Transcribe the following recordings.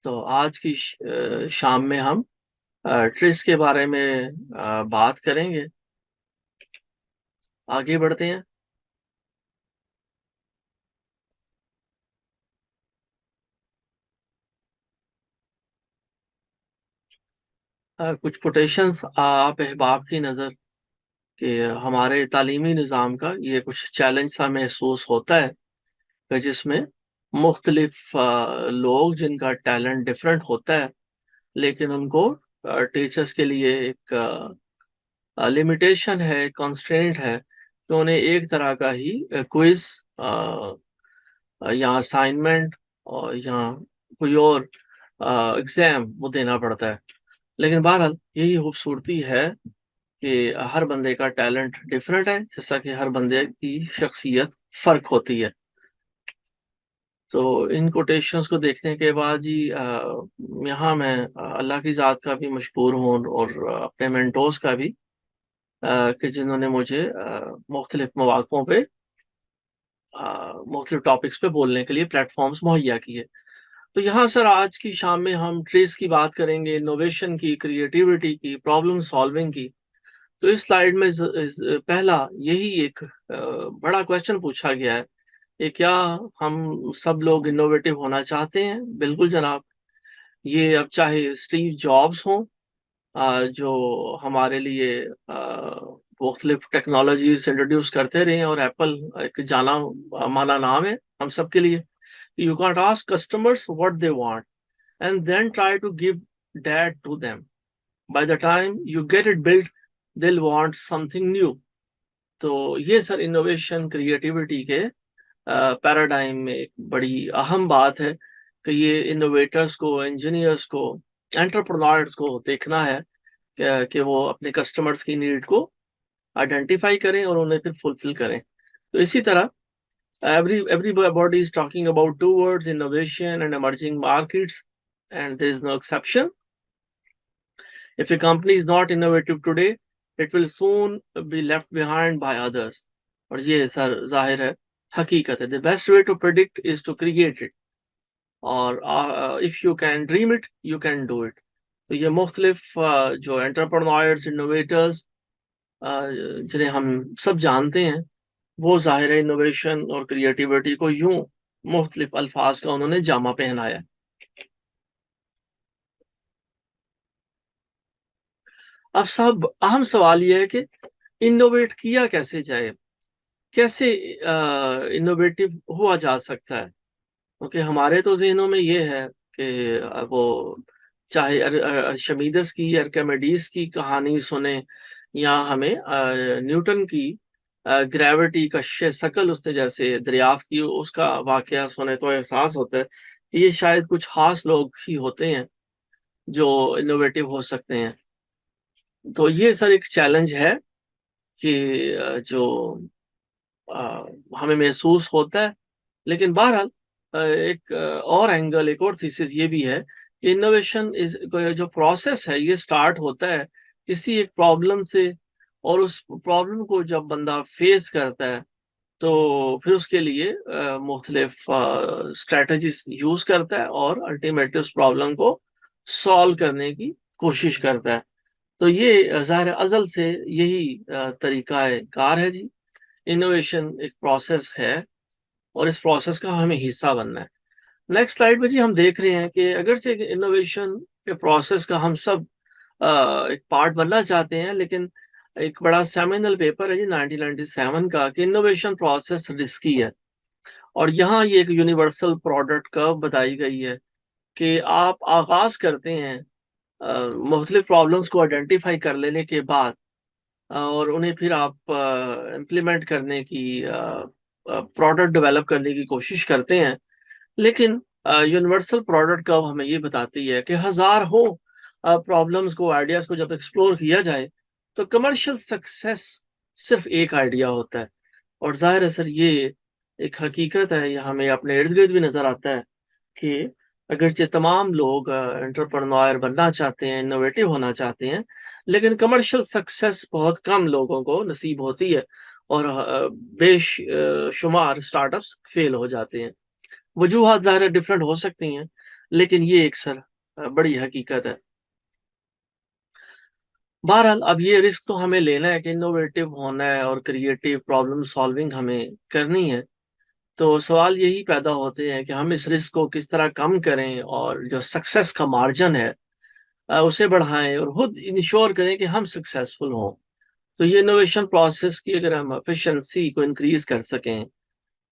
तो आज की शाम में हम ट्रिस के बारे में बात करेंगे। आगे बढ़ते हैं। कुछ कोटेशंस आप अहबाब की नज़र कि हमारे तालीमी निज़ाम का ये कुछ चैलेंज सा महसूस होता है कि जिसमें मुख्तलिफ लोग जिनका टैलेंट डिफरेंट होता है, लेकिन उनको टीचर्स के लिए एक लिमिटेशन है, कंस्ट्रेंट है कि उन्हें एक तरह का ही क्विज या असाइनमेंट और या कोई और एग्ज़ाम वो देना पड़ता है। लेकिन बहरहाल यही खूबसूरती है कि हर बंदे का टैलेंट डिफरेंट है, जैसा कि हर बंदे की शख्सियत फ़र्क होती है। तो इन कोटेशंस को देखने के बाद जी यहाँ मैं अल्लाह की ज़ात का भी मशकूर हूँ और अपने मेंटोर्स का भी, कि जिन्होंने मुझे मुख्तलिफ मौक़ों पे मुख्तलिफ टॉपिक्स पे बोलने के लिए प्लेटफ़ॉर्म्स मुहैया किए। तो यहाँ सर आज की शाम में हम ट्रेस की बात करेंगे, इनोवेशन की, क्रिएटिविटी की, प्रॉब्लम सॉल्विंग की। तो इस स्लाइड में पहला यही एक बड़ा क्वेश्चन पूछा गया है कि क्या हम सब लोग इनोवेटिव होना चाहते हैं? बिल्कुल जनाब। ये अब चाहे स्टीव जॉब्स हों, जो हमारे लिए मुख्तलिफ टेक्नोलॉजीज इंट्रोड्यूस करते रहे हैं, और एप्पल एक जाना माना नाम है हम सब के लिए। You can't ask customers what they want and then try to give that to them. By the time you get it built, they'll want something new. तो ये सर इनोवेशन क्रिएटिविटी के पैराडाइम में एक बड़ी अहम बात है कि ये इनोवेटर्स को, इंजीनियर्स को, एंटरप्रेन्योर्स को देखना है कि वो अपने कस्टमर्स की नीड को आइडेंटिफाई करें और उन्हें फिर फुलफिल करें। तो इसी तरह everybody is talking about two words: innovation and emerging markets, and there is no exception. If a company is not innovative today, it will soon be left behind by others. और ये sir जाहिर है, हकीकत है। The best way to predict is to create it, और if you can dream it, you can do it. तो ये मुख्तलिफ जो एंटरप्रेन्योर्स, इनोवेटर्स जिन्हें हम सब जानते हैं, वो ज़ाहिर है इनोवेशन और क्रिएटिविटी को यूं मुख्तलिफ अल्फाज का उन्होंने जामा पहनाया। अब सब अहम सवाल ये है कि इनोवेट किया कैसे जाए, कैसे इनोवेटिव हुआ जा सकता है। क्योंकि हमारे तो जहनों में ये है कि वो चाहे अर्शमीदस की, आर्किमिडीज की कहानी सुने, या हमें न्यूटन की ग्रेविटी का शकल उसने जैसे दरियाफ्त की, उसका वाकया सुने, तो एहसास होता है कि ये शायद कुछ खास लोग ही होते हैं जो इनोवेटिव हो सकते हैं। तो ये सर एक चैलेंज है कि जो हमें महसूस होता है। लेकिन बहरहाल एक और एंगल, एक और थीसिस ये भी है कि इनोवेशन इज जो प्रोसेस है, ये स्टार्ट होता है किसी एक प्रॉब्लम से, और उस प्रॉब्लम को जब बंदा फेस करता है तो फिर उसके लिए मुख्तलिफ स्ट्रेटजीज यूज करता है और अल्टीमेटली उस प्रॉब्लम को सॉल्व करने की कोशिश करता है। तो ये ज़ाहिर है अज़ल से यही तरीका कार है जी। इनोवेशन एक प्रोसेस है और इस प्रोसेस का हमें हिस्सा बनना है। नेक्स्ट स्लाइड में जी हम देख रहे हैं कि अगरचे इनोवेशन के प्रोसेस का हम सब एक पार्ट बनना चाहते हैं, लेकिन एक बड़ा सेमिनल पेपर है जी 1997 का कि इनोवेशन प्रोसेस रिस्की है। और यहाँ ये एक यूनिवर्सल प्रोडक्ट कर्व बताई गई है कि आप आगाज करते हैं मुख्तलिफ प्रॉब्लम्स को आइडेंटिफाई कर लेने के बाद, और उन्हें फिर आप इम्प्लीमेंट करने की, प्रोडक्ट डेवलप करने की कोशिश करते हैं। लेकिन यूनिवर्सल प्रोडक्ट कर्व हमें ये बताती है कि हज़ार हो प्रॉब्लम्स को, आइडियाज़ को जब एक्सप्लोर किया जाए, तो कमर्शियल सक्सेस सिर्फ एक आइडिया होता है। और ज़ाहिर है सर ये एक हकीकत है, ये हमें अपने इर्द-गिर्द भी नज़र आता है कि अगरचे तमाम लोग एंटरप्रेन्योर बनना चाहते हैं, इनोवेटिव होना चाहते हैं, लेकिन कमर्शियल सक्सेस बहुत कम लोगों को नसीब होती है, और शुमार स्टार्टअप्स फेल हो जाते हैं। वजूहात ज़ाहिर है डिफरेंट हो सकती हैं, लेकिन ये एक सर बड़ी हकीकत है। बहरहाल अब ये रिस्क तो हमें लेना है कि इनोवेटिव होना है और क्रिएटिव प्रॉब्लम सॉल्विंग हमें करनी है। तो सवाल यही पैदा होते हैं कि हम इस रिस्क को किस तरह कम करें और जो सक्सेस का मार्जिन है उसे बढ़ाएं और खुद इंश्योर करें कि हम सक्सेसफुल हों। तो ये इनोवेशन प्रोसेस की अगर हम एफिशिएंसी को इंक्रीज कर सकें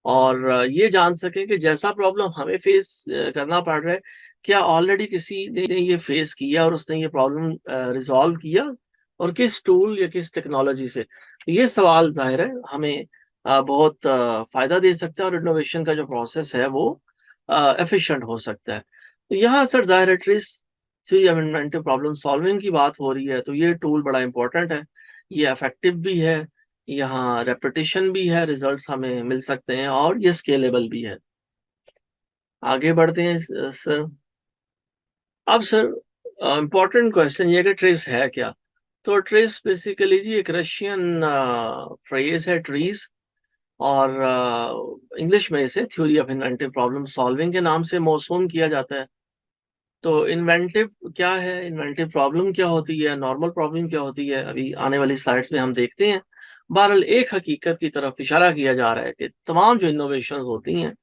और ये जान सकें कि जैसा प्रॉब्लम हमें फेस करना पड़ रहा है, क्या ऑलरेडी किसी ने ये फेस किया और उसने ये प्रॉब्लम रिजॉल्व किया और किस टूल या किस टेक्नोलॉजी से। तो ये सवाल जाहिर है हमें बहुत फायदा दे सकता है और इनोवेशन का जो प्रोसेस है वो एफिशिएंट हो सकता है। तो यहाँ सर जाहिर है TRIZ three inventive problem solving की बात हो रही है, तो ये टूल बड़ा इंपॉर्टेंट है, ये इफेक्टिव भी है, यहाँ रेपिटेशन भी है, रिजल्ट्स हमें मिल सकते हैं और ये स्केलेबल भी है। आगे बढ़ते हैं सर। अब सर इम्पोर्टेंट क्वेश्चन ये कि ट्रेस है क्या। तो ट्रेस बेसिकली जी एक रशियन फ्रेज है ट्रीज, और इंग्लिश में इसे theory of inventive problem solving के नाम से मौसूम किया जाता है। तो इन्वेंटिव क्या है, इन्वेंटिव प्रॉब्लम क्या होती है, नॉर्मल प्रॉब्लम क्या होती है, अभी आने वाली स्लाइड्स में हम देखते हैं। बहरहाल एक हकीकत की तरफ इशारा किया जा रहा है कि तमाम जो इनोवेशन होती हैं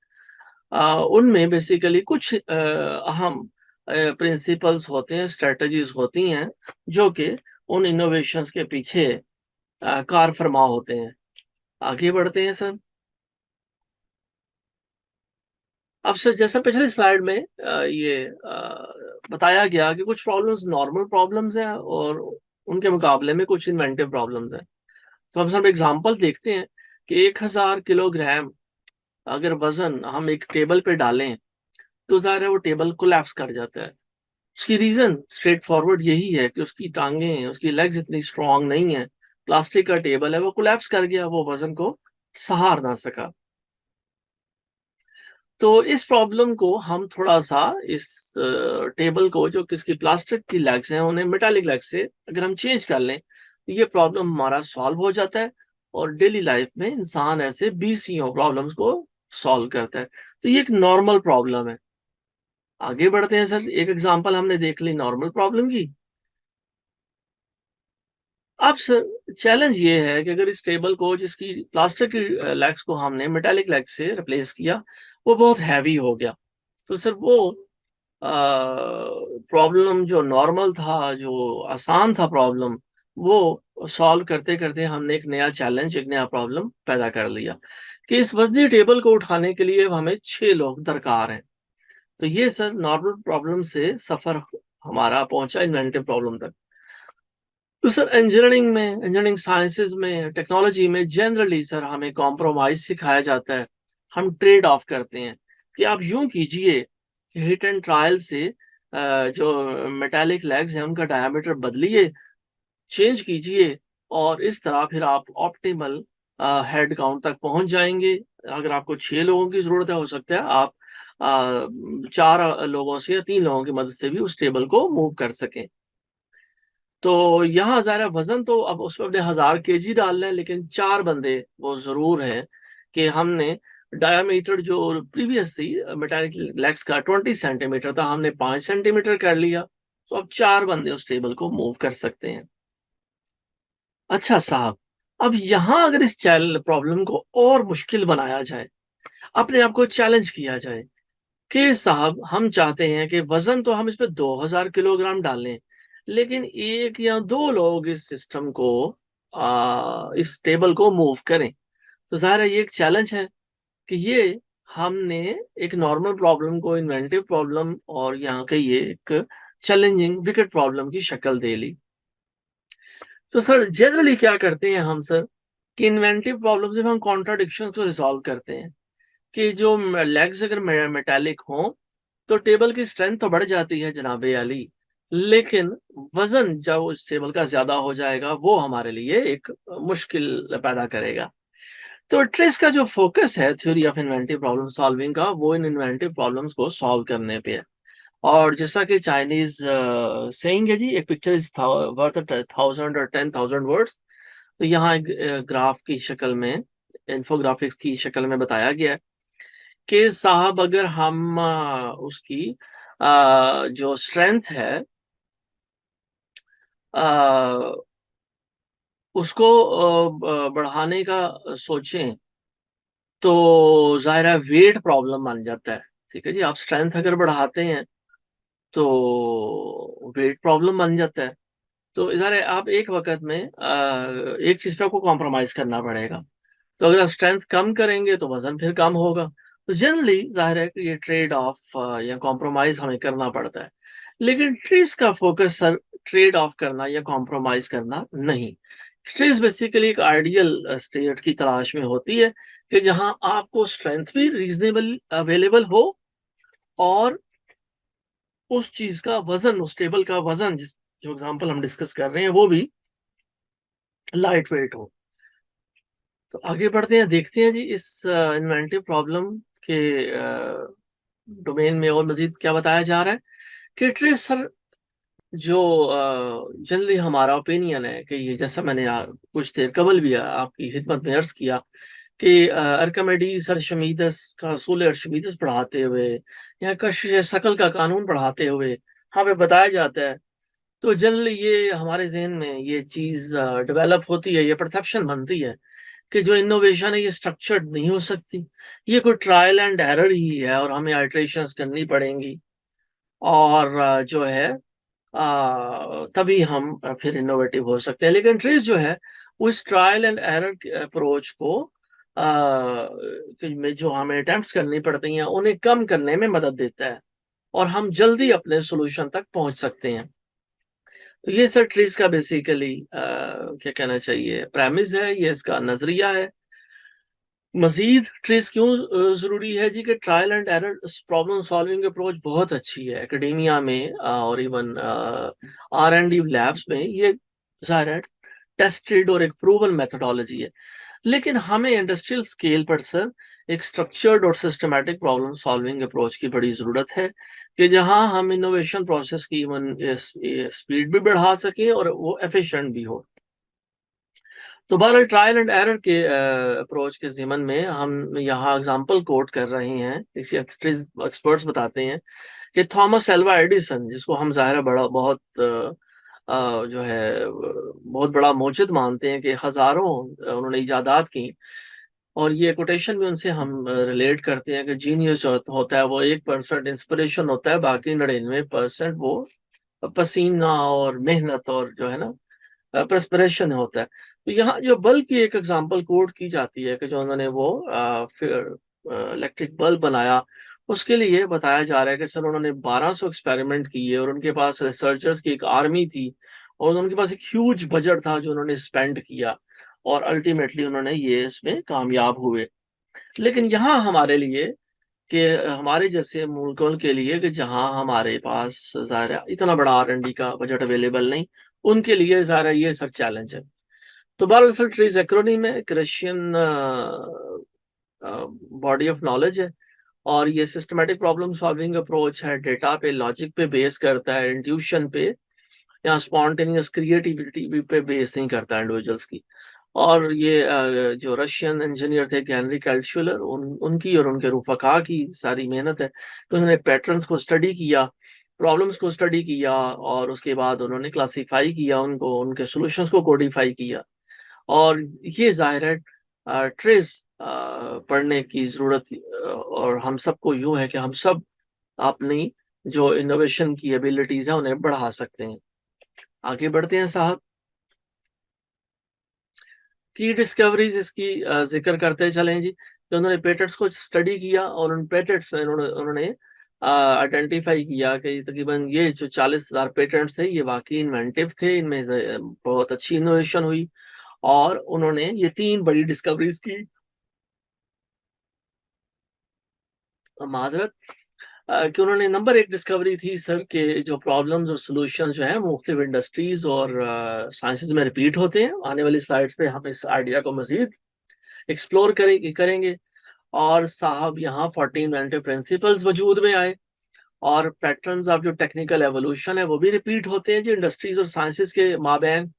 उनमें बेसिकली कुछ अहम प्रिंसिपल्स होते हैं, स्ट्रेटजीज होती हैं जो कि उन इनोवेशंस के पीछे कार फरमा होते हैं। आगे बढ़ते हैं सर। अब सर जैसा पिछले स्लाइड में ये बताया गया कि कुछ प्रॉब्लम्स नॉर्मल प्रॉब्लम्स हैं और उनके मुकाबले में कुछ इन्वेंटिव प्रॉब्लम्स हैं। तो हम सब एग्जांपल देखते हैं कि 1000 किलोग्राम अगर वजन हम एक टेबल पे डालें तो ज़ाहिर है वो टेबल कोलैप्स कर जाता है। उसकी रीजन स्ट्रेट फॉरवर्ड यही है कि उसकी टांगें, उसकी लेग्स इतनी स्ट्रांग नहीं है। प्लास्टिक का टेबल है, वो कोलैप्स कर गया, वो वजन को सहार ना सका। तो इस प्रॉब्लम को हम थोड़ा सा इस टेबल को जो किसकी प्लास्टिक की लेग्स हैं उन्हें मेटालिक लेग्स से अगर हम चेंज कर लें तो ये प्रॉब्लम हमारा सॉल्व हो जाता है। और डेली लाइफ में इंसान ऐसे बीसियों प्रॉब्लम्स को सॉल्व करता है। तो ये एक नॉर्मल प्रॉब्लम है। आगे बढ़ते हैं सर। एक एग्जांपल हमने देख ली नॉर्मल प्रॉब्लम की। अब सर चैलेंज ये है कि अगर इस टेबल को जिसकी प्लास्टिक की लेग्स को हमने मेटालिक लेग्स से रिप्लेस किया, वो बहुत हैवी हो गया। तो सर वो प्रॉब्लम जो नॉर्मल था, जो आसान था प्रॉब्लम, वो सॉल्व करते करते हमने एक नया चैलेंज, एक नया प्रॉब्लम पैदा कर लिया कि इस वजनी टेबल को उठाने के लिए हमें 6 लोग दरकार हैं। तो ये सर नॉर्मल प्रॉब्लम से सफर हमारा पहुंचा इन्वेंटिव प्रॉब्लम तक। तो सर इंजीनियरिंग में, इंजीनियरिंग साइंसेज में, टेक्नोलॉजी में जनरली सर हमें कॉम्प्रोमाइज सिखाया जाता है। हम ट्रेड ऑफ करते हैं कि आप यूं कीजिए कि हिट एंड ट्रायल से जो मेटालिक लेग्स हैं उनका डायमीटर बदलिए, चेंज कीजिए, और इस तरह फिर आप ऑप्टिमल हेड काउंट तक पहुंच जाएंगे। अगर आपको 6 लोगों की जरूरत है, हो सकता है आप 4 लोगों से या 3 लोगों की मदद से भी उस टेबल को मूव कर सकें। तो यहाँ ज़ाहिर वजन तो अब उसमें अपने 1000 kg डालना है, लेकिन 4 बंदे वो जरूर हैं कि हमने डायामीटर जो प्रीवियस थी मेटालिक लेग्स का 20 सेंटीमीटर था, हमने 5 सेंटीमीटर कर लिया। तो अब 4 बंदे उस टेबल को मूव कर सकते हैं। अच्छा साहब, अब यहाँ अगर इस चैनल प्रॉब्लम को और मुश्किल बनाया जाए, अपने आप को चैलेंज किया जाए कि साहब हम चाहते हैं कि वजन तो हम इस पे 2000 किलोग्राम डालें, लेकिन 1 या 2 लोग इस सिस्टम को इस टेबल को मूव करें। तो जाहिर है ये एक चैलेंज है कि ये हमने एक नॉर्मल प्रॉब्लम को इन्वेंटिव प्रॉब्लम और यहाँ के ये एक चैलेंजिंग विकेट प्रॉब्लम की शक्ल दे ली। तो सर जनरली क्या करते हैं हम सर कि इन्वेंटिव प्रॉब्लम से हम कॉन्ट्राडिक्शन को रिजॉल्व करते हैं कि जो लेग्स अगर मेटालिक हों तो टेबल की स्ट्रेंथ तो बढ़ जाती है जनाबे अली, लेकिन वजन जब उस टेबल का ज्यादा हो जाएगा वो हमारे लिए एक मुश्किल पैदा करेगा। तो ट्रेस का जो फोकस है theory of inventive problem solving का, वो इन इन्वेंटिव प्रॉब्लम्स को सॉल्व करने पे है। और जैसा कि चाइनीज सेइंग है जी, एक पिक्चर इज वर्थ 1000 और 10,000 वर्ड्स। तो यहाँ एक ग्राफ की शक्ल में, इन्फोग्राफिक्स की शक्ल में बताया गया है कि साहब अगर हम उसकी जो स्ट्रेंथ है उसको बढ़ाने का सोचें तो ज़ाहिर है वेट प्रॉब्लम बन जाता है। ठीक है जी, आप स्ट्रेंथ अगर बढ़ाते हैं तो वेट प्रॉब्लम बन जाता है। तो इधर है, आप एक वक़्त में एक चीज़ पे आपको कॉम्प्रोमाइज़ करना पड़ेगा। तो अगर आप स्ट्रेंथ कम करेंगे तो वज़न फिर कम होगा। तो जनरली ज़ाहिर है कि ये ट्रेड ऑफ या कॉम्प्रोमाइज़ हमें करना पड़ता है। लेकिन ट्रेस का फ़ोकस सर ट्रेड ऑफ करना या कॉम्प्रोमाइज़ करना नहीं। ट्रेस बेसिकली एक आइडियल स्टेट की तलाश में होती है कि जहाँ आपको स्ट्रेंथ भी रीज़नेबल अवेलेबल हो और उस चीज़ का वज़न, उस टेबल का वज़न जो एग्ज़ाम्पल हम डिस्कस कर रहे हैं वो भी लाइट वेट हो। तो आगे बढ़ते हैं, देखते हैं जी इस इन्वेंटिव प्रॉब्लम के डोमेन में और मज़ीद क्या बताया जा रहा है कि ट्रेस सर जो जनरली हमारा ओपिनियन है कि ये जैसा मैंने कुछ देर कबल भी आपकी खिदमत में अर्ज़ किया कि आर्किमिडीज़ अर्शिमीदस का असूल अर्शिमीदस पढ़ाते हुए या कशिश शकल का कानून पढ़ाते हुए हमें बताया जाता है। तो जनरली ये हमारे ज़हन में ये चीज़ डेवलप होती है, ये परसेप्शन बनती है कि जो इनोवेशन है ये स्ट्रक्चर्ड नहीं हो सकती। ये कोई ट्रायल एंड एरर ही है और हमें इटरेशंस करनी पड़ेंगी और जो है तभी हम फिर इनोवेटिव हो सकते हैं। लेकिन ट्रेस जो है वो इस ट्रायल एंड एरर के अप्रोच को में जो हमें अटेम्प्ट्स करनी पड़ती हैं उन्हें कम करने में मदद देता है और हम जल्दी अपने सॉल्यूशन तक पहुंच सकते हैं। तो ये सर ट्रीज का बेसिकली क्या कहना चाहिए प्रेमिस है, ये इसका नजरिया है। मजीद ट्रेस क्यों ज़रूरी है जी कि trial and error problem solving approach बहुत अच्छी है एकेडेमिया में और इवन R&D लैब्स में ये ज़ाहिर है टेस्टेड और एक प्रूवन मेथोडोलॉजी है। लेकिन हमें इंडस्ट्रियल स्केल पर सर एक स्ट्रक्चर्ड और सिस्टमैटिक प्रॉब्लम सॉल्विंग अप्रोच की बड़ी ज़रूरत है कि जहां हम इनोवेशन प्रोसेस की इवन स्पीड भी बढ़ा सकें और वो एफिशिएंट भी हो। तो बहरहाल ट्रायल एंड एरर के अप्रोच के ज़िमन में हम यहाँ एग्जांपल कोट कर रहे हैं, किसी एक्सपर्ट्स बताते हैं कि थॉमस एल्वा एडिसन जिसको हम ज़ाहिर है बड़ा बहुत जो है बहुत बड़ा मोजिद मानते हैं कि हज़ारों उन्होंने इजादात की और ये कोटेशन भी उनसे हम रिलेट करते हैं कि जीनियस जो होता है वो 1% इंस्पिरेशन होता है, बाकी 99% वो पसीना और मेहनत और जो है ना प्रेस्पिरेशन होता है। तो यहाँ जो बल्ब की एक एग्जांपल कोट की जाती है कि जो उन्होंने वो फिर इलेक्ट्रिक बल्ब बनाया, उसके लिए बताया जा रहा है कि सर उन्होंने 1200 एक्सपेरिमेंट किए और उनके पास रिसर्चर्स की एक आर्मी थी और उनके पास एक ह्यूज बजट था जो उन्होंने स्पेंड किया और अल्टीमेटली उन्होंने ये इसमें कामयाब हुए। लेकिन यहाँ हमारे लिए कि हमारे जैसे मुल्कों के लिए कि जहाँ हमारे पास ज़ाहिर है इतना बड़ा R&D का बजट अवेलेबल नहीं, उनके लिए ज़ाहिर है ये सब चैलेंज है। तो बहरअसल ट्रीज एक्रोनिम है, एक रशियन बॉडी ऑफ नॉलेज है और ये सिस्टमैटिक प्रॉब्लम सॉल्विंग अप्रोच है, डेटा पे लॉजिक पे बेस करता है, इंट्यूशन पे या स्पॉन्टेनियस क्रिएटिविटी पे बेस नहीं करता इंडिविजुअल्स की। और ये जो रशियन इंजीनियर थे हेनरी कैल्शुलर उनकी और उनके रुफका की सारी मेहनत है कि उन्होंने पैटर्न्स को स्टडी किया, प्रॉब्लम्स को स्टडी किया और उसके बाद उन्होंने क्लासीफाई किया उनको, उनके सॉल्यूशंस को कोडिफाई किया और ये ज़ाहिर है ट्रेस पढ़ने की ज़रूरत और हम सबको यूँ है कि हम सब अपनी जो इनोवेशन की एबिलिटीज़ हैं उन्हें बढ़ा सकते हैं। आगे बढ़ते हैं साहब। की डिस्कवरीज इसकी जिक्र करते चलें जी। तो उन्होंने पेटेंट्स को स्टडी किया और उन पेटेंट्स में उन्होंने आइडेंटिफाई किया कि तकरीबन ये जो 40,000 पेटेंट्स थे ये वाकई इन्वेंटिव थे, इनमें बहुत अच्छी इनोवेशन हुई और उन्होंने ये 3 बड़ी डिस्कवरीज की। माजरत कि उन्होंने नंबर 1 डिस्कवरी थी सर के जो प्रॉब्लम्स और सॉल्यूशंस जो हैं मुख्तलिफ इंडस्ट्रीज और साइंसेज में रिपीट होते हैं। आने वाली स्लाइड्स पे हम इस आइडिया को मजीद एक्सप्लोर करेंगे और साहब यहाँ 14 इन्वेंटिव प्रिंसिपल्स वजूद में आए और पैटर्न्स ऑफ जो टेक्निकल एवोल्यूशन है वो भी रिपीट होते हैं जो इंडस्ट्रीज और साइंसेज के माबैन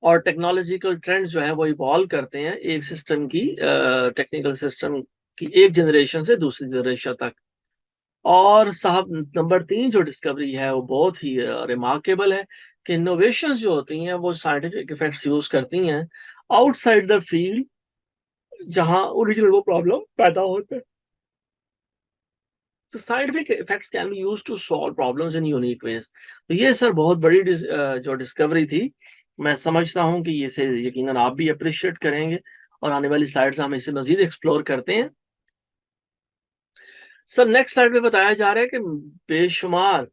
और टेक्नोलॉजिकल ट्रेंड्स जो है वो इवॉल्व करते हैं एक सिस्टम की टेक्निकल सिस्टम की एक जनरेशन से दूसरी जनरेशन तक। और साहब नंबर 3 जो डिस्कवरी है वो बहुत ही रिमार्केबल है कि इनोवेशंस जो होती हैं वो साइंटिफिक इफेक्ट्स यूज करती हैं आउटसाइड द फील्ड जहां ओरिजिनल वो प्रॉब्लम पैदा होते हैं। तो scientific effects can be used to solve problems in unique ways. तो ये सर बहुत बड़ी जो डिस्कवरी थी, मैं समझता हूँ कि इसे यकीनन आप भी अप्रिशिएट करेंगे और आने वाली स्लाइड्स में हम इसे मजीद एक्सप्लोर करते हैं। सर नेक्स्ट स्लाइड में बताया जा रहा है कि बेशुमार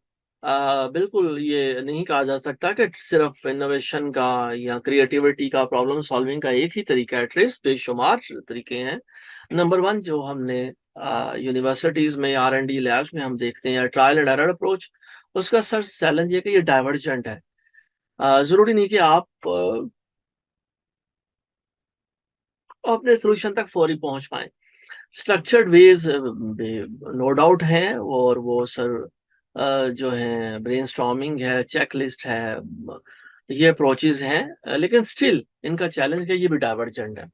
बिल्कुल ये नहीं कहा जा सकता कि सिर्फ इनोवेशन का या क्रिएटिविटी का प्रॉब्लम सॉल्विंग का एक ही तरीका है। ट्रेस बेशुमार तरीके हैं। नंबर 1 जो हमने यूनिवर्सिटीज में R&D लैब्स में हम देखते हैं ट्रायल एंड एरर अप्रोच, उसका सर चैलेंज ये कि ये डाइवर्जेंट है। जरूरी नहीं कि आप अपने सोल्यूशन तक फौरी पहुंच पाए। स्ट्रक्चर्ड वेज नो डाउट हैं और वो सर जो है ब्रेनस्टॉर्मिंग है, चेकलिस्ट है, ये अप्रोचेज हैं, लेकिन स्टिल इनका चैलेंज है ये भी डाइवर्जेंट है।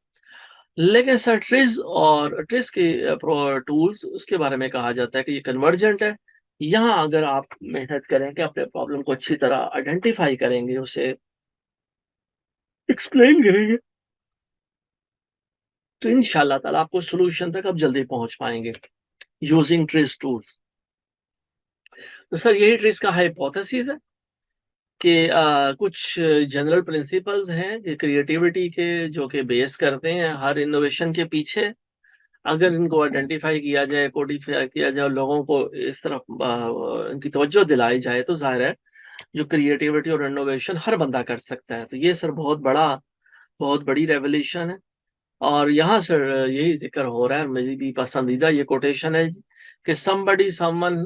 लेकिन सर ट्रिज और ट्रिज के टूल्स उसके बारे में कहा जाता है कि ये कन्वर्जेंट है। यहाँ अगर आप मेहनत करेंगे, अपने प्रॉब्लम को अच्छी तरह आइडेंटिफाई करेंगे, उसे एक्सप्लेन करेंगे, तो इंशाल्लाह ताला आपको सोल्यूशन तक आप जल्दी पहुंच पाएंगे यूजिंग ट्रिज टूल्स। तो सर यही ट्रिज का हाइपोथेसिस है कि कुछ जनरल प्रिंसिपल्स हैं कि क्रिएटिविटी के जो कि बेस करते हैं हर इनोवेशन के पीछे। अगर इनको आइडेंटिफाई किया जाए, कोडिफाई किया जाए और लोगों को इस तरफ इनकी तवज्जो दिलाई जाए, तो जाहिर है जो क्रिएटिविटी और इनोवेशन हर बंदा कर सकता है। तो ये सर बहुत बड़ी रेवोल्यूशन है। और यहाँ सर यही जिक्र हो रहा है, मेरी भी पसंदीदा ये कोटेशन है कि somebody someone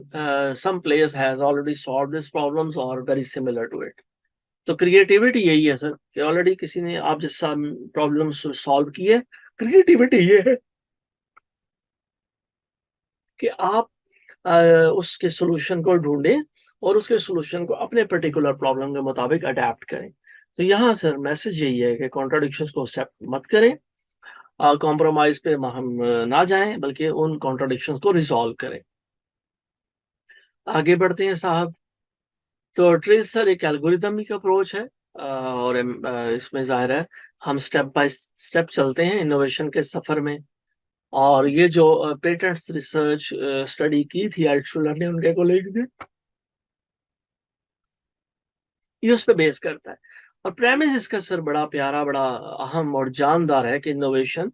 some place has already solved these problems or very similar to it। तो क्रिएटिविटी यही है सर कि ऑलरेडी किसी ने आप जैसा प्रॉब्लम सॉल्व की है। क्रिएटिविटी ये है कि आप उसके सॉल्यूशन को ढूंढें और उसके सॉल्यूशन को अपने पर्टिकुलर प्रॉब्लम के मुताबिक अडेप्ट करें। तो यहाँ सर मैसेज यही है कि कॉन्ट्राडिक्शंस को एक्सेप्ट मत करें, कॉम्प्रोमाइज पे हम ना जाएं, बल्कि उन कॉन्ट्राडिक्शंस को रिजॉल्व करें। आगे बढ़ते हैं साहब। तो ट्रेस सर एक एल्गोरिदमिक अप्रोच है और इसमें जाहिर है हम स्टेप बाय स्टेप चलते हैं इनोवेशन के सफर में। और ये जो पेटेंट्स रिसर्च स्टडी की थी अल्टशुलर ने उनके कोलीग से, ये उस पर बेस करता है। और प्रेमिस इसका सर बड़ा प्यारा, बड़ा अहम और जानदार है कि इनोवेशन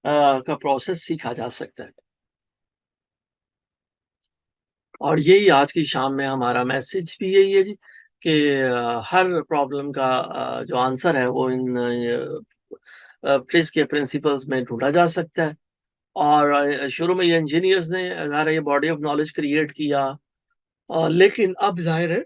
का प्रोसेस सीखा जा सकता है। और यही आज की शाम में हमारा मैसेज भी यही है जी कि हर प्रॉब्लम का जो आंसर है वो इन ट्रिस के प्रिंसिपल्स में ढूंढा जा सकता है। और शुरू में ये इंजीनियर्स ने अगर ये बॉडी ऑफ नॉलेज क्रिएट किया, लेकिन अब जाहिर है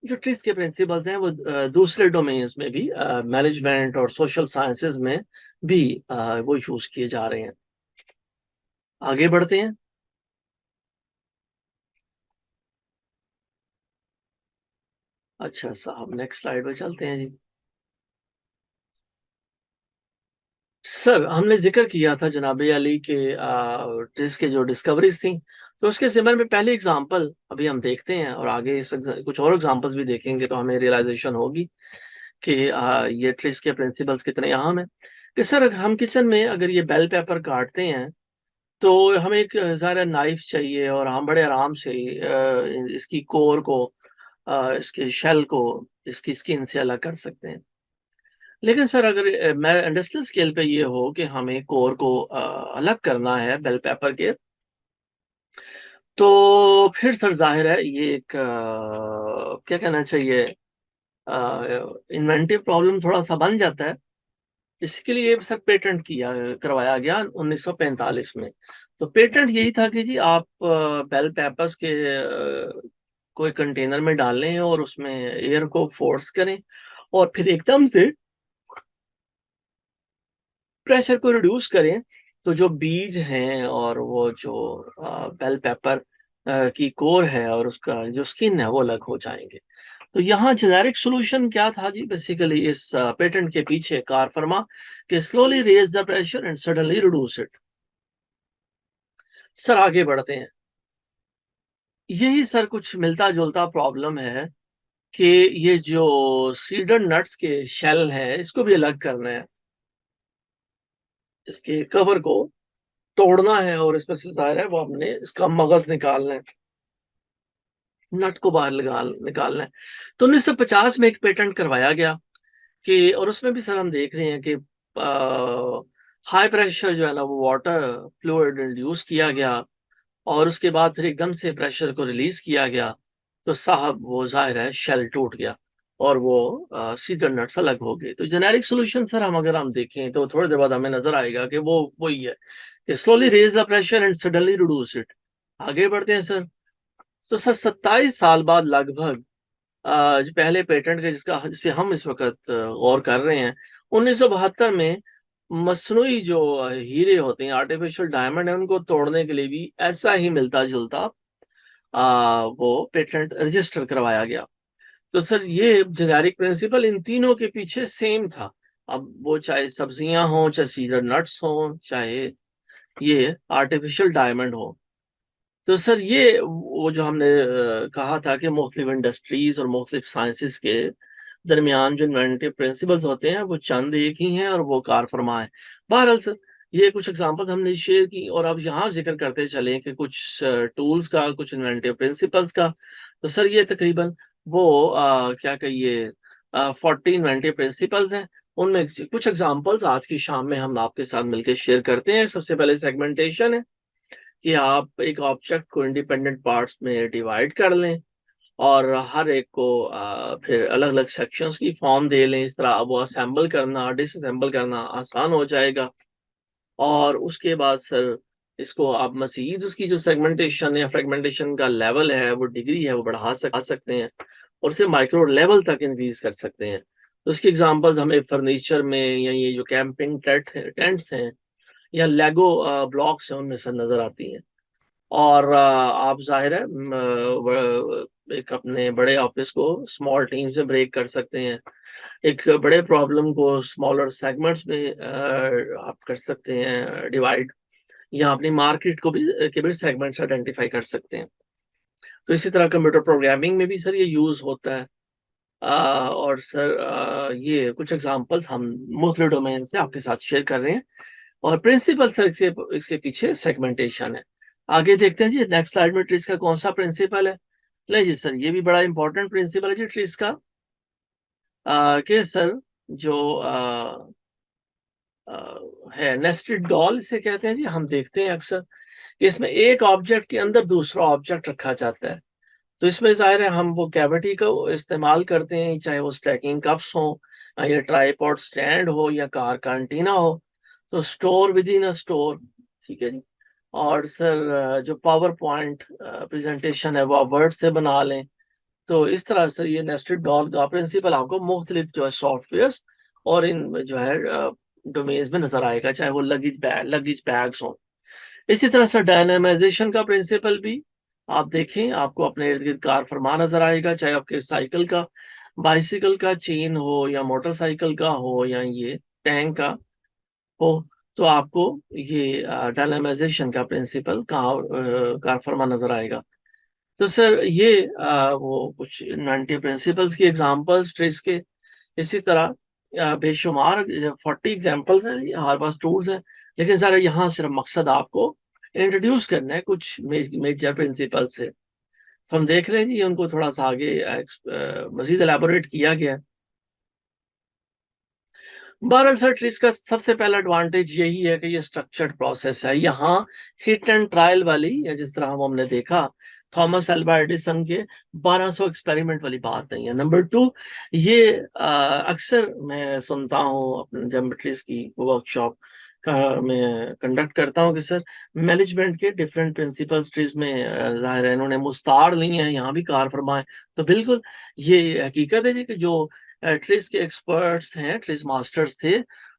जो ट्रिस के प्रिंसिपल्स हैं वो दूसरे डोमेन्स में भी, मैनेजमेंट और सोशल साइंसेज में भी वो यूज किए जा रहे हैं। आगे बढ़ते हैं। अच्छा साहब नेक्स्ट स्लाइड पे चलते हैं जी। सर हमने जिक्र किया था जनाब अली के इसके जो डिस्कवरीज थी, तो उसके ज़िमन में पहली एग्जांपल अभी हम देखते हैं और आगे कुछ और एग्जांपल्स भी देखेंगे तो हमें रियलाइजेशन होगी कि ये ट्रिस के प्रिंसिपल्स कितने अहम हैं। कि सर हम किचन में अगर ये बेल पेपर काटते हैं तो हमें एक ज़रा नाइफ चाहिए और हम बड़े आराम से इसकी कोर को, इसके शेल को इसकी स्किन से अलग कर सकते हैं। लेकिन सर अगर मैं इंडस्ट्रियल स्केल पे ये हो कि हमें कोर को अलग करना है बेल पेपर के, तो फिर सर जाहिर है ये एक क्या कहना चाहिए, इन्वेंटिव प्रॉब्लम थोड़ा सा बन जाता है। इसके लिए सर पेटेंट करवाया गया 1945 में। तो पेटेंट यही था कि जी आप बेल पेपर्स के कोई कंटेनर में डालें और उसमें एयर को फोर्स करें और फिर एकदम से प्रेशर को रिड्यूस करें, तो जो बीज हैं और वो जो बेल पेपर की कोर है और उसका जो स्किन है वो अलग हो जाएंगे। तो यहाँ जेनेरिक सॉल्यूशन क्या था जी, बेसिकली इस पेटेंट के पीछे कार फरमा कि slowly raise the pressure and suddenly reduce it. Sir आगे बढ़ते हैं। यही सर कुछ मिलता जुलता प्रॉब्लम है कि ये जो सीडर नट्स के शेल है इसको भी अलग करना है, इसके कवर को तोड़ना है और इसमें से ज़ाहिर है वो हमने इसका मगज निकालना है, नट को बाहर निकालना है। तो 1950 में एक पेटेंट करवाया गया कि, और उसमें भी सर हम देख रहे हैं कि हाई प्रेशर जो है ना वो वाटर फ्लूइड इंड्यूस किया गया और उसके बाद फिर एकदम से प्रेशर को रिलीज किया गया, तो साहब वो जाहिर है शेल टूट गया और वो सीजर नट्स अलग हो गए। तो जेनेरिक सोल्यूशन सर हम अगर हम देखें तो थोड़ी देर बाद हमें नजर आएगा कि वो वही है कि slowly raise the pressure and suddenly reduce it. आगे बढ़ते हैं सर। तो सर 27 साल बाद लगभग जो पहले पेटेंट के जिसपे हम इस वक्त गौर कर रहे हैं, 1972 में मसनूई जो हीरे होते हैं, आर्टिफिशियल डायमंड है, उनको तोड़ने के लिए भी ऐसा ही मिलता जुलता वो पेटेंट रजिस्टर करवाया गया। तो सर ये जेनेरिक प्रिंसिपल इन तीनों के पीछे सेम था। अब वो चाहे सब्जियां हों, चाहे सीडर नट्स हों, चाहे ये आर्टिफिशियल डायमंड हो। तो सर ये वो जो हमने कहा था कि मुख्तलिफ इंडस्ट्रीज और मुख्तलिफ साइंसेस के दरमियान जो इन्वेंटिव प्रिंसिपल्स होते हैं वो चंद एक ही हैं और वो कार फरमा है। बहरहाल सर ये कुछ एग्जांपल्स हमने शेयर की और अब यहाँ जिक्र करते चलें कि कुछ टूल्स का, कुछ इन्वेंटिव प्रिंसिपल्स का। तो सर ये तकरीबन वो क्या कहिए 40 इन्वेंटिव प्रिंसिपल्स हैं। उनमें कुछ एग्जांपल्स आज की शाम में हम आपके साथ मिलकर शेयर करते हैं। सबसे पहले सेगमेंटेशन है कि आप एक ऑब्जेक्ट को इंडिपेंडेंट पार्ट्स में डिवाइड कर लें और हर एक को फिर अलग अलग सेक्शंस की फॉर्म दे लें। इस तरह वो असेंबल करना, डिसअसेंबल करना आसान हो जाएगा। और उसके बाद सर इसको आप मजीद उसकी जो सेगमेंटेशन या फ्रेगमेंटेशन का लेवल है, वो डिग्री है, वो बढ़ा सकते हैं और उसे माइक्रो लेवल तक इंक्रीज कर सकते हैं। तो इसकी एग्जांपल्स हमें फर्नीचर में या ये जो कैंपिंग टेंट्स हैं या लेगो ब्लॉक्स हैं उनमें सर नजर आती हैं। और आप जाहिर है एक अपने बड़े ऑफिस को स्मॉल टीम से ब्रेक कर सकते हैं, एक बड़े प्रॉब्लम को स्मॉलर सेगमेंट्स में आप कर सकते हैं डिवाइड, या अपनी मार्केट को भी के भी सेगमेंट्स आइडेंटिफाई कर सकते हैं। तो इसी तरह कंप्यूटर प्रोग्रामिंग में भी सर ये यूज होता है। और सर ये कुछ एग्जांपल्स हम मुख्तलिफ डोमेन से आपके साथ शेयर कर रहे हैं और प्रिंसिपल सर इसके पीछे सेगमेंटेशन है। आगे देखते हैं जी नेक्स्ट स्लाइड में ट्रीज का कौन सा प्रिंसिपल है। ले जी सर ये भी बड़ा इंपॉर्टेंट प्रिंसिपल है जी ट्रीज का। कि सर जो है नेस्टेड डॉल इसे कहते हैं जी। हम देखते हैं अक्सर कि इसमें एक ऑब्जेक्ट के अंदर दूसरा ऑब्जेक्ट रखा जाता है। तो इसमें जाहिर है हम वो कैविटी को इस्तेमाल करते हैं, चाहे वो स्टैकिंग कप्स हो या ट्राइपॉड स्टैंड हो या कार का एंटीना हो। तो store with in a store, ठीक है जी। और सर जो पावर पॉइंट प्रेजेंटेशन है वो आप वर्ड से बना लें। तो इस तरह से ये नेस्टेड डॉल का प्रिंसिपल आपको मुख्तलिफ जो है सॉफ्टवेयर और इन जो है डोमेन्स में नजर आएगा, चाहे वो लगेज बैग्स हो। इसी तरह से डायनामाइजेशन का प्रिंसिपल भी आप देखें, आपको अपने इर्द गिर्द कार फरमा नजर आएगा, चाहे आपके साइकिल का, बाइसिकल का चेन हो या मोटरसाइकिल का हो या ये टैंक का हो। तो आपको ये डायनामाइजेशन का प्रिंसिपल कहाँ कार फरमा नजर आएगा। तो सर ये वो कुछ 90 प्रिंसिपल्स की एग्जांपल्स ट्रेस के। इसी तरह बेशुमार 40 एग्जांपल्स हैं, हमारे पास टूल्स हैं, लेकिन सर यहाँ सिर्फ मकसद आपको इंट्रोड्यूस करना है कुछ मेजर प्रिंसिपल से। तो हम देख रहे हैं जी उनको थोड़ा सा आगे मजीद एलैबोरेट किया गया है। बहरहाल सर ट्रीज का सबसे पहला एडवांटेज यही है कि ये स्ट्रक्चर्ड प्रोसेस है। यहाँ हिट एंड ट्रायल वाली, या जिस तरह हमने देखा थॉमस अल्वा एडिसन के 1200 एक्सपेरिमेंट वाली बात नहीं है। नंबर टू, ये अक्सर मैं सुनता हूँ अपने जब ट्रीज की वर्कशॉप का मैं कंडक्ट करता हूँ कि सर मैनेजमेंट के डिफरेंट प्रिंसिपल्स ट्रीज में जाहिर है इन्होंने मुस्तार ली हैं, यहाँ भी कार फरमाए। तो बिल्कुल ये हकीकत है जी कि जो ट्रेस के एक्सपर्ट्स हैं, ट्रेस मास्टर्स थे,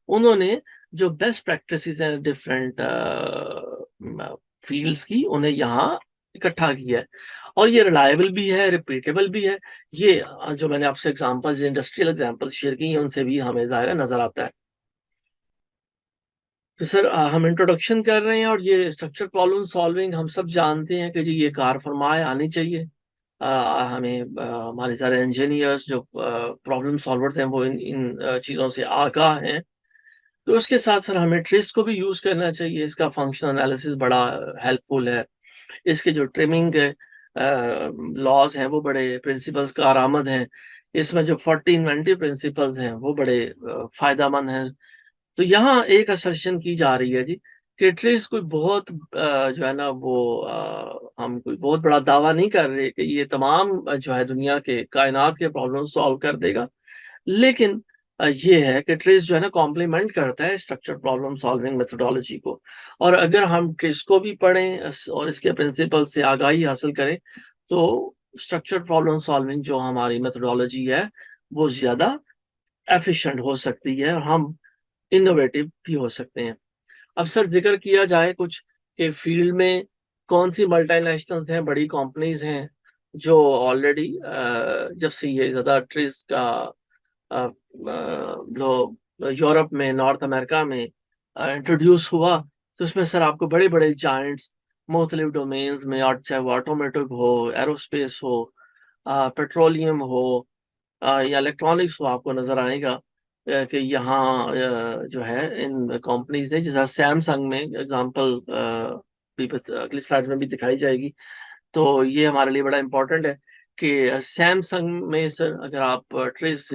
उन्होंने जो बेस्ट प्रैक्टिसेस हैं डिफरेंट फील्ड्स की, उन्हें यहाँ इकट्ठा किया है और ये रिलायबल भी है, रिपीटेबल भी है। ये जो मैंने आपसे एग्जांपल्स, इंडस्ट्रियल एग्जांपल्स शेयर की हैं, उनसे भी हमें ज़ाहिर नजर आता है। तो सर हम इंट्रोडक्शन कर रहे हैं, और ये स्ट्रक्चर प्रॉब्लम सॉल्विंग हम सब जानते हैं कि जी ये कार फरमाए आनी चाहिए। हमें हमारे सारे इंजीनियर्स जो प्रॉब्लम सॉल्वर्स हैं वो इन चीज़ों से आगाह हैं। तो उसके साथ सर हमें ट्रिस को भी यूज़ करना चाहिए। इसका फंक्शनल एनालिसिस बड़ा हेल्पफुल है। इसके जो ट्रिमिंग लॉज हैं वो बड़े प्रिंसिपल्स कारआमद हैं। इसमें जो 40 इन्वेंटिव प्रिंसिपल्स हैं वो बड़े फायदेमंद हैं। तो यहाँ एक असर्शन की जा रही है जी कि ट्रेस कोई बहुत जो है ना वो हम कोई बहुत बड़ा दावा नहीं कर रहे कि ये तमाम जो है दुनिया के कायनात के प्रॉब्लम सॉल्व कर देगा। लेकिन ये है कि ट्रेस जो है ना कॉम्प्लीमेंट करता है स्ट्रक्चर प्रॉब्लम सॉल्विंग मेथोडोलॉजी को। और अगर हम ट्रेस को भी पढ़ें और इसके प्रिंसिपल से आगाही हासिल करें, तो स्ट्रक्चर प्रॉब्लम सॉल्विंग जो हमारी मेथोडोलॉजी है वो ज्यादा एफिशिएंट हो सकती है, और हम इनोवेटिव भी हो सकते हैं। अब सर जिक्र किया जाए कुछ के फील्ड में कौन सी मल्टीनेशनल्स हैं, बड़ी कंपनीज हैं जो ऑलरेडी जब से ये ज़्यादा ट्रेस का लो यूरोप में, नॉर्थ अमेरिका में इंट्रोड्यूस हुआ, तो उसमें सर आपको बड़े बड़े जायंट्स मुख्तलिफ डोमेन्स में, और चाहे वो ऑटोमेटिव हो, एरोस्पेस हो, पेट्रोलियम हो, या इलेक्ट्रॉनिक्स हो, आपको नजर आएगा कि यहाँ जो है इन कंपनीज ने, जैसा सैमसंग में एग्जांपल भी अगली स्लाइड में भी दिखाई जाएगी। तो ये हमारे लिए बड़ा इम्पोर्टेंट है कि सैमसंग में सर अगर आप ट्रेस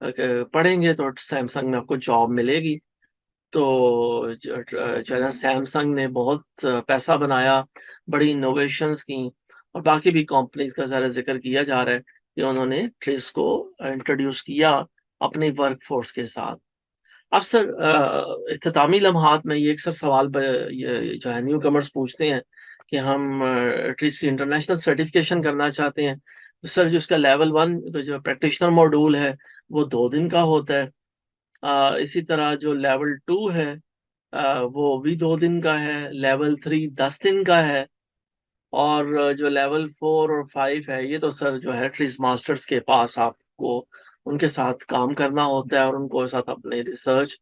पढ़ेंगे तो सैमसंग में आपको जॉब मिलेगी। तो जो है ना सैमसंग ने बहुत पैसा बनाया, बड़ी इनोवेशंस की, और बाकी भी कंपनीज का ज़रा जिक्र किया जा रहा है कि उन्होंने ट्रेस को इंट्रोड्यूस किया अपनी वर्क फोर्स के साथ। अब सर इख्तितामी लम्हात में ये एक सर सवाल ये जो है न्यू कमर्स पूछते हैं कि हम ट्रेस की इंटरनेशनल सर्टिफिकेशन करना चाहते हैं। तो सर जो इसका लेवल 1 जो प्रैक्टिशनर मॉड्यूल है वो 2 दिन का होता है। इसी तरह जो लेवल 2 है वो भी 2 दिन का है। लेवल 3 10 दिन का है। और जो लेवल 4 और 5 है ये तो सर जो है ट्रीज मास्टर्स के पास आपको उनके साथ काम करना होता है, और उनको साथ अपने रिसर्च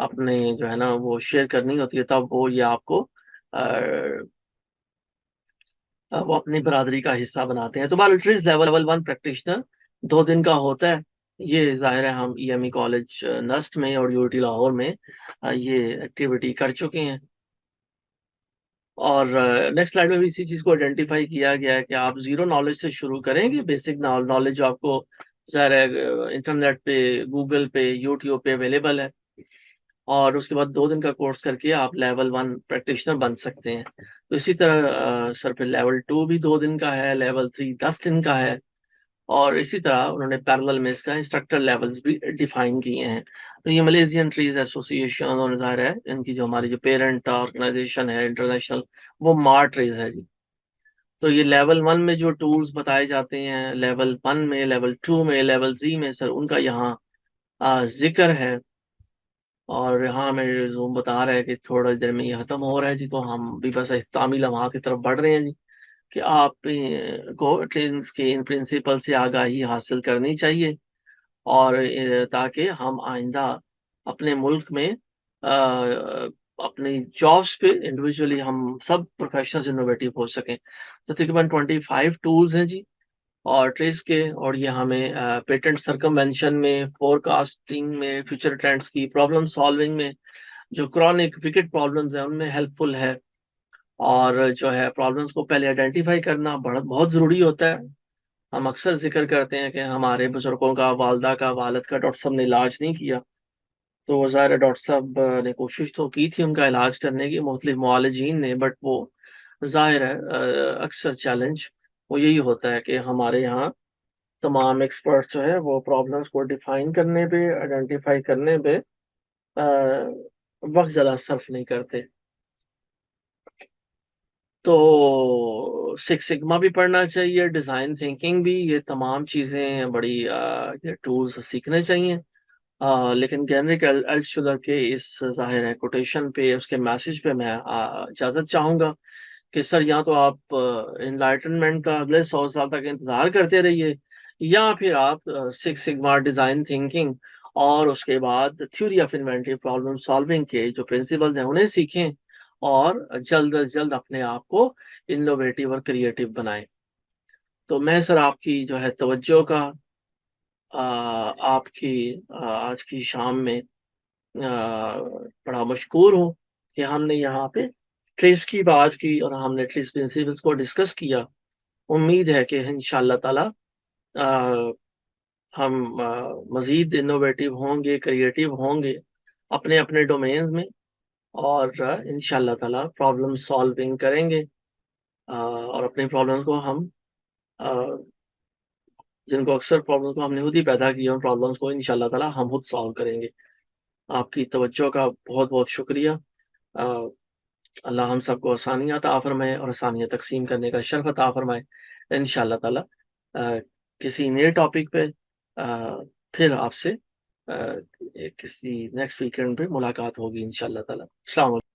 अपने जो है ना वो शेयर करनी होती है, तब वो ये आपको वो अपनी बरादरी का हिस्सा बनाते हैं। तो बायोलिट्रीज लेवल 1 प्रैक्टिशनर 2 दिन का होता है। ये जाहिर है हम ईएमई कॉलेज नस्ट में और यूटी लाहौर में ये एक्टिविटी कर चुके हैं। और नेक्स्ट स्लाइड में भी इसी चीज़ को आइडेंटिफाई किया गया है कि आप जीरो नॉलेज से शुरू करेंगे। बेसिक नॉलेज जो आपको ज़ाहिर है इंटरनेट पे, गूगल पे, यूट्यूब पे अवेलेबल है, और उसके बाद 2 दिन का कोर्स करके आप लेवल 1 प्रैक्टिशनर बन सकते हैं। तो इसी तरह सर फिर लेवल 2 भी 2 दिन का है, लेवल 3 10 दिन का है, और इसी तरह उन्होंने पैरेलल में इसका इंस्ट्रक्टर लेवल्स भी डिफाइन किए हैं। तो ये मलेशियन ट्रीज एसोसिएशन और ज़ाहिर है इनकी जो हमारी जो पेरेंट ऑर्गेनाइजेशन है इंटरनेशनल, वो मार ट्रीज है जी। तो ये लेवल 1 में जो टूल्स बताए जाते हैं, लेवल 1 में, लेवल 2 में, लेवल 3 में सर उनका यहाँ जिक्र है। और यहाँ मेरे जूम बता रहा है कि थोड़ी देर में ये खत्म हो रहा है जी, तो हम भी बस इख्तितामी लम्हात की तरफ बढ़ रहे हैं जी कि आप को ट्रेन्स के इन प्रिंसिपल से आगाही हासिल करनी चाहिए, और ताकि हम आइंदा अपने मुल्क में अपनी जॉब्स पे इंडिविजुअली हम सब प्रोफेशनल्स इनोवेटिव हो सकें। तो तकरीबन 25 टूल्स हैं जी और ट्रेस के, और ये हमें पेटेंट सर्कमवेंशन में, फोरकास्टिंग में, फ्यूचर ट्रेंड्स की प्रॉब्लम सॉल्विंग में, जो क्रॉनिक विकेट प्रॉब्लम्स हैं उनमें हेल्पफुल है। और जो है प्रॉब्लम्स को पहले आइडेंटिफाई करना बहुत बहुत ज़रूरी होता है। हम अक्सर जिक्र करते हैं कि हमारे बुजुर्गों का, वालदा का, वालद का डॉक्टर साहब ने इलाज नहीं किया। तो वो ज़ाहिर है डॉक्टर साहब ने कोशिश तो की थी उनका इलाज करने की, मुख्तलिफ मुआलिजीन ने, बट वो ज़ाहिर है अक्सर चैलेंज वो यही होता है कि हमारे यहाँ तमाम एक्सपर्ट जो है वो प्रॉब्लम्स को डिफाइन करने पे, आइडेंटिफाई करने पे वक्त ज़्यादा सर्फ नहीं करते। तो सिक्स सिग्मा भी पढ़ना चाहिए, डिज़ाइन थिंकिंग भी, ये तमाम चीज़ें बड़ी ये टूल्स सीखने चाहिए। लेकिन जेनरिक अल्टशुलर के इस ज़ाहिर है कोटेशन पे, उसके मैसेज पे मैं इजाज़त चाहूँगा कि सर या तो आप इनलाइटनमेंट का अगले 100 साल तक इंतज़ार करते रहिए, या फिर आप सिक्स सिग्मा, डिज़ाइन थिंकिंग और उसके बाद theory of inventive problem solving के जो प्रिंसिपल्स हैं उन्हें सीखें और जल्द से जल्द अपने आप को इनोवेटिव और क्रिएटिव बनाएं। तो मैं सर आपकी जो है तवज्जो का आपकी आज की शाम में बड़ा मशकूर हूँ कि हमने यहाँ पे ट्रिप्स की बात की और हमने ट्रिप्स प्रिंसिपल्स को डिस्कस किया। उम्मीद है कि इंशाअल्लाह ताला अ, हम मज़ीद इनोवेटिव होंगे, क्रिएटिव होंगे अपने-अपने डोमेन्स में और इंशाअल्लाह ताला प्रॉब्लम सॉल्विंग करेंगे और अपनी प्रॉब्लम्स को हम अ, जिनको अक्सर प्रॉब्लम्स को हमने खुद ही पैदा किया, उन प्रॉब्लम्स को इंशाअल्लाह ताला हम खुद सॉल्व करेंगे। आपकी तवज्जो का बहुत-बहुत शुक्रिया। अ, अल्लाह हम सबको आसानियाँ अता फ़रमाए और आसानियाँ तक़सीम करने का शर्फ़ अता फ़रमाए। इंशाअल्लाह ताला किसी नए टॉपिक पे फिर आपसे किसी नेक्स्ट वीकेंड पे मुलाकात होगी इंशाअल्लाह ताला। अस्सलाम वालेकुम।